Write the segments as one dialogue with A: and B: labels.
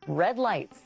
A: red lights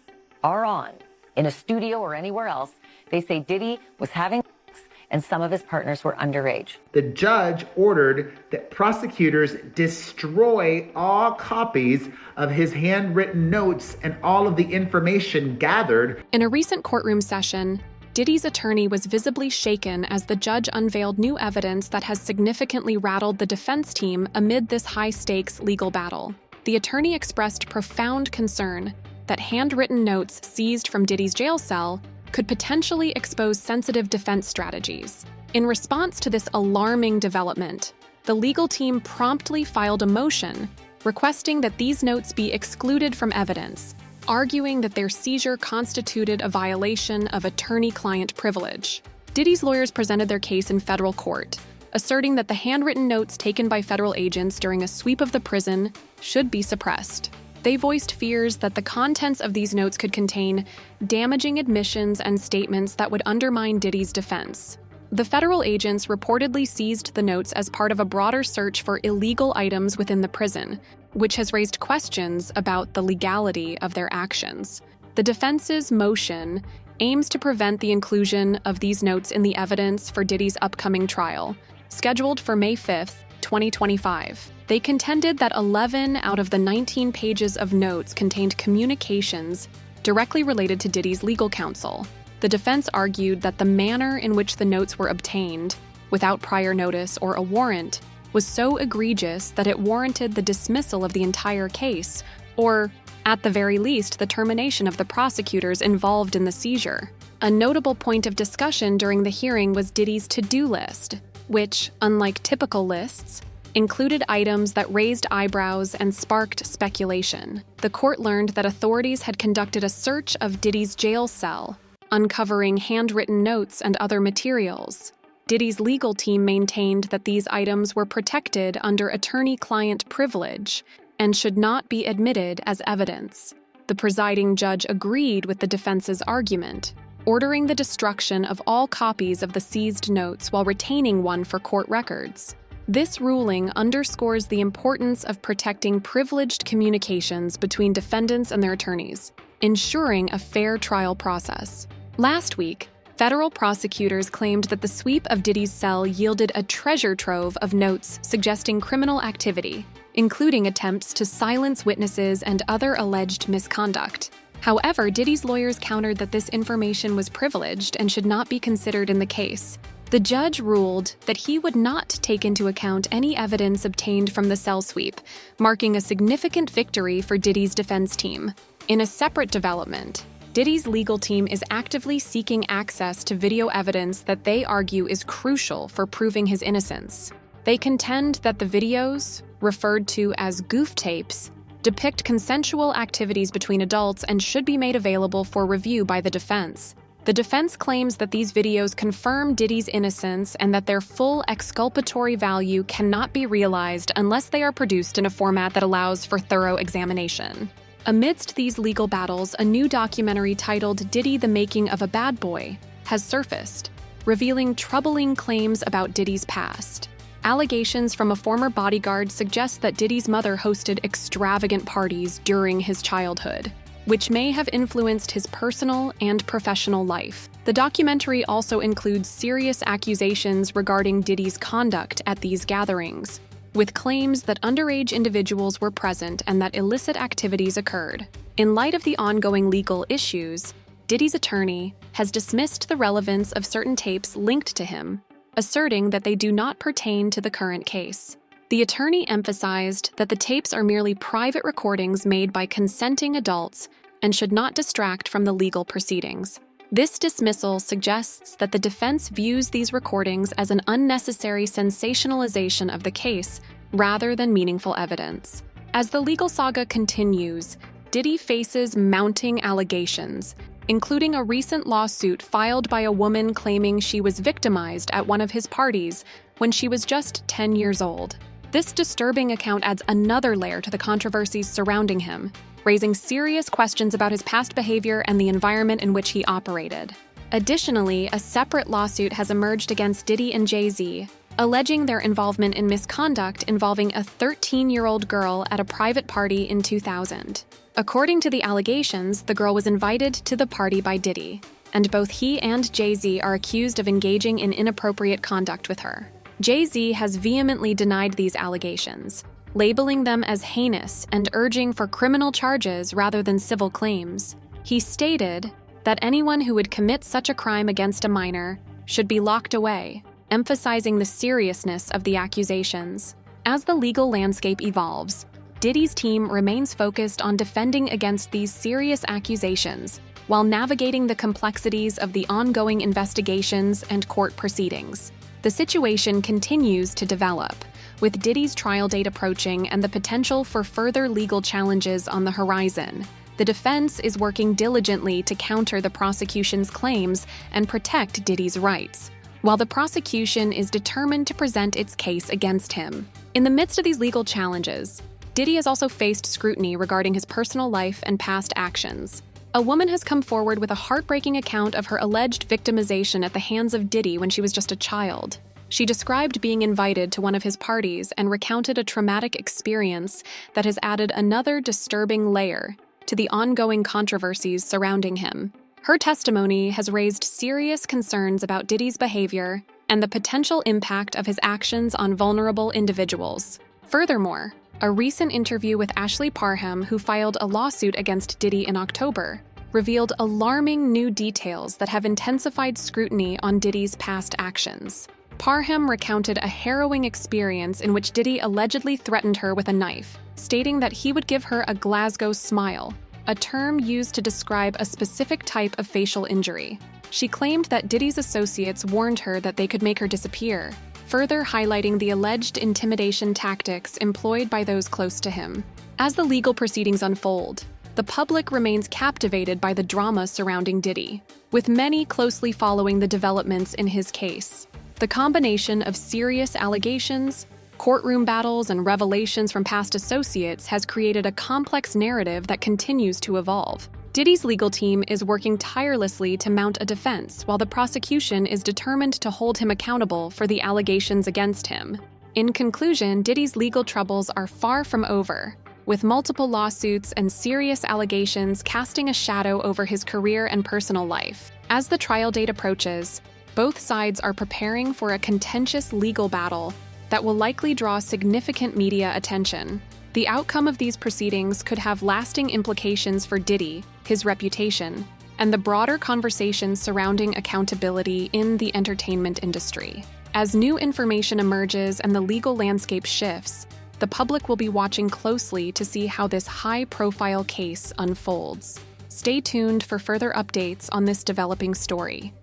A: are on in a studio or anywhere else. They say Diddy was having sex and some of his partners were underage.
B: The judge ordered that prosecutors destroy all copies of his handwritten notes and all of the information gathered.
C: In a recent courtroom session, Diddy's attorney was visibly shaken as the judge unveiled new evidence that has significantly rattled the defense team amid this high-stakes legal battle. The attorney expressed profound concern that handwritten notes seized from Diddy's jail cell could potentially expose sensitive defense strategies. In response to this alarming development, the legal team promptly filed a motion requesting that these notes be excluded from evidence, arguing that their seizure constituted a violation of attorney-client privilege. Diddy's lawyers presented their case in federal court, asserting that the handwritten notes taken by federal agents during a sweep of the prison should be suppressed. They voiced fears that the contents of these notes could contain damaging admissions and statements that would undermine Diddy's defense. The federal agents reportedly seized the notes as part of a broader search for illegal items within the prison, which has raised questions about the legality of their actions. The defense's motion aims to prevent the inclusion of these notes in the evidence for Diddy's upcoming trial, scheduled for May 5th, 2025. They contended that 11 out of the 19 pages of notes contained communications directly related to Diddy's legal counsel. The defense argued that the manner in which the notes were obtained, without prior notice or a warrant, was so egregious that it warranted the dismissal of the entire case, or, at the very least, the termination of the prosecutors involved in the seizure. A notable point of discussion during the hearing was Diddy's to-do list, which, unlike typical lists, included items that raised eyebrows and sparked speculation. The court learned that authorities had conducted a search of Diddy's jail cell, uncovering handwritten notes and other materials. Diddy's legal team maintained that these items were protected under attorney-client privilege and should not be admitted as evidence. The presiding judge agreed with the defense's argument, ordering the destruction of all copies of the seized notes while retaining one for court records. This ruling underscores the importance of protecting privileged communications between defendants and their attorneys, ensuring a fair trial process. Last week, federal prosecutors claimed that the sweep of Diddy's cell yielded a treasure trove of notes suggesting criminal activity, including attempts to silence witnesses and other alleged misconduct. However, Diddy's lawyers countered that this information was privileged and should not be considered in the case. The judge ruled that he would not take into account any evidence obtained from the cell sweep, marking a significant victory for Diddy's defense team. In a separate development, Diddy's legal team is actively seeking access to video evidence that they argue is crucial for proving his innocence. They contend that the videos, referred to as goof tapes, depict consensual activities between adults and should be made available for review by the defense. The defense claims that these videos confirm Diddy's innocence and that their full exculpatory value cannot be realized unless they are produced in a format that allows for thorough examination. Amidst these legal battles, a new documentary titled Diddy: The Making of a Bad Boy has surfaced, revealing troubling claims about Diddy's past. Allegations from a former bodyguard suggest that Diddy's mother hosted extravagant parties during his childhood, which may have influenced his personal and professional life. The documentary also includes serious accusations regarding Diddy's conduct at these gatherings, with claims that underage individuals were present and that illicit activities occurred. In light of the ongoing legal issues, Diddy's attorney has dismissed the relevance of certain tapes linked to him, asserting that they do not pertain to the current case. The attorney emphasized that the tapes are merely private recordings made by consenting adults and should not distract from the legal proceedings. This dismissal suggests that the defense views these recordings as an unnecessary sensationalization of the case rather than meaningful evidence. As the legal saga continues, Diddy faces mounting allegations, including a recent lawsuit filed by a woman claiming she was victimized at one of his parties when she was just 10 years old. This disturbing account adds another layer to the controversies surrounding him, raising serious questions about his past behavior and the environment in which he operated. Additionally, a separate lawsuit has emerged against Diddy and Jay-Z, alleging their involvement in misconduct involving a 13-year-old girl at a private party in 2000. According to the allegations, the girl was invited to the party by Diddy, and both he and Jay-Z are accused of engaging in inappropriate conduct with her. Jay-Z has vehemently denied these allegations, labeling them as heinous and urging for criminal charges rather than civil claims. He stated that anyone who would commit such a crime against a minor should be locked away, emphasizing the seriousness of the accusations. As the legal landscape evolves, Diddy's team remains focused on defending against these serious accusations while navigating the complexities of the ongoing investigations and court proceedings. The situation continues to develop, with Diddy's trial date approaching and the potential for further legal challenges on the horizon. The defense is working diligently to counter the prosecution's claims and protect Diddy's rights, while the prosecution is determined to present its case against him. In the midst of these legal challenges, Diddy has also faced scrutiny regarding his personal life and past actions. A woman has come forward with a heartbreaking account of her alleged victimization at the hands of Diddy when she was just a child. She described being invited to one of his parties and recounted a traumatic experience that has added another disturbing layer to the ongoing controversies surrounding him. Her testimony has raised serious concerns about Diddy's behavior and the potential impact of his actions on vulnerable individuals. Furthermore, a recent interview with Ashley Parham, who filed a lawsuit against Diddy in October, revealed alarming new details that have intensified scrutiny on Diddy's past actions. Parham recounted a harrowing experience in which Diddy allegedly threatened her with a knife, stating that he would give her a Glasgow smile, a term used to describe a specific type of facial injury. She claimed that Diddy's associates warned her that they could make her disappear, further highlighting the alleged intimidation tactics employed by those close to him. As the legal proceedings unfold, the public remains captivated by the drama surrounding Diddy, with many closely following the developments in his case. The combination of serious allegations, courtroom battles, and revelations from past associates has created a complex narrative that continues to evolve. Diddy's legal team is working tirelessly to mount a defense, while the prosecution is determined to hold him accountable for the allegations against him. In conclusion, Diddy's legal troubles are far from over, with multiple lawsuits and serious allegations casting a shadow over his career and personal life. As the trial date approaches, both sides are preparing for a contentious legal battle that will likely draw significant media attention. The outcome of these proceedings could have lasting implications for Diddy, his reputation, and the broader conversation surrounding accountability in the entertainment industry. As new information emerges and the legal landscape shifts, the public will be watching closely to see how this high-profile case unfolds. Stay tuned for further updates on this developing story.